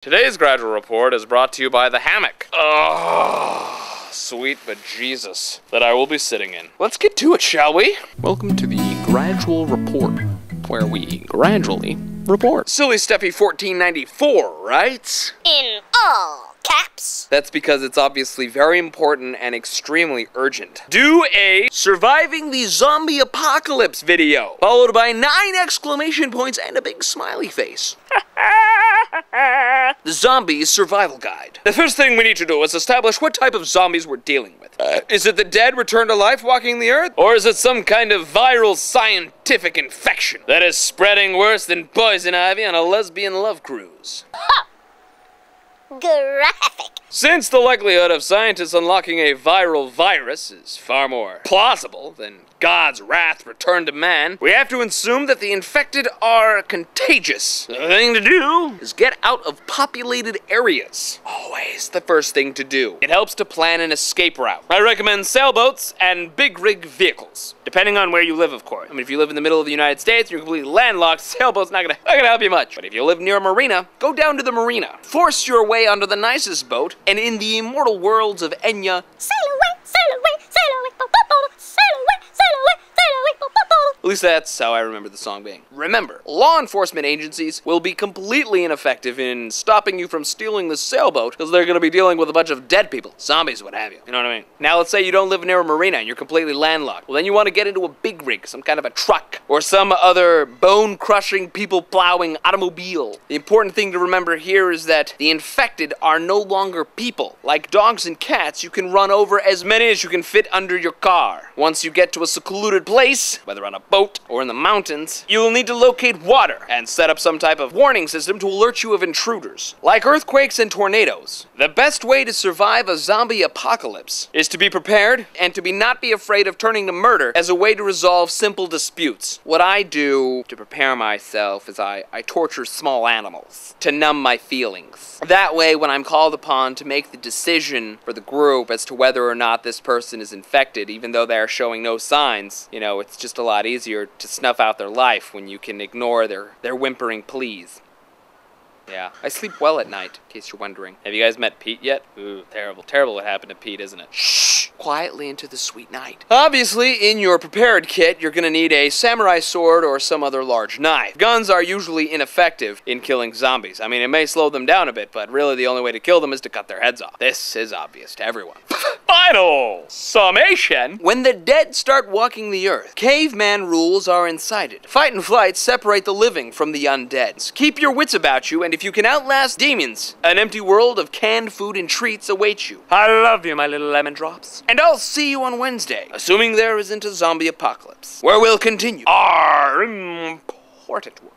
Today's gradual report is brought to you by the hammock. Oh, sweet bejesus that I will be sitting in. Let's get to it, shall we? Welcome to the gradual report, where we gradually report. Silly Steffi 1494, right? In all caps. That's because it's obviously very important and extremely urgent. Do a surviving the zombie apocalypse video, followed by 9 exclamation points and a big smiley face. The Zombies Survival Guide. The first thing we need to do is establish what type of zombies we're dealing with. Is it the dead returned to life walking the earth? Or is it some kind of viral scientific infection that is spreading worse than poison ivy on a lesbian love cruise? Ha! Graphic. Since the likelihood of scientists unlocking a viral virus is far more plausible than God's wrath returned to man, we have to assume that the infected are contagious. The thing to do is get out of populated areas. Always the first thing to do. It helps to plan an escape route. I recommend sailboats and big rig vehicles, depending on where you live, of course. I mean, if you live in the middle of the United States and you're completely landlocked, sailboat's not gonna help you much. But if you live near a marina, go down to the marina. Force your way onto the nicest boat, and in the immortal worlds of Enya, Sail away, sail away, sail away, sail away, sail away, sail away. at least that's how I remember the song being. Remember, law enforcement agencies will be completely ineffective in stopping you from stealing the sailboat because they're going to be dealing with a bunch of dead people, zombies, what have you. You know what I mean? Now, let's say you don't live near a marina and you're completely landlocked. Well, then you want to get into a big rig, some kind of a truck, or some other bone-crushing, people-plowing automobile. The important thing to remember here is that the infected are no longer people. Like dogs and cats, you can run over as many as you can fit under your car. Once you get to a secluded place, whether on a boat or in the mountains, you will need to locate water and set up some type of warning system to alert you of intruders. Like earthquakes and tornadoes, the best way to survive a zombie apocalypse is to be prepared and to not be afraid of turning to murder as a way to resolve simple disputes. What I do to prepare myself is I torture small animals to numb my feelings. That way, when I'm called upon to make the decision for the group as to whether or not this person is infected, even though they're showing no signs, you know, it's just a lot easier to snuff out their life when you can ignore their whimpering pleas. Yeah, I sleep well at night, in case you're wondering. Have you guys met Pete yet? Ooh, terrible. Terrible what happened to Pete, isn't it? Shh! Quietly into the sweet night. Obviously, in your prepared kit, you're gonna need a samurai sword or some other large knife. Guns are usually ineffective in killing zombies. I mean, it may slow them down a bit, but really the only way to kill them is to cut their heads off. This is obvious to everyone. Final summation. When the dead start walking the earth, caveman rules are incited. Fight and flight separate the living from the undead. Keep your wits about you, and if you can outlast demons, an empty world of canned food and treats awaits you. I love you, my little lemon drops. And I'll see you on Wednesday, assuming there isn't a zombie apocalypse, where we'll continue our important work.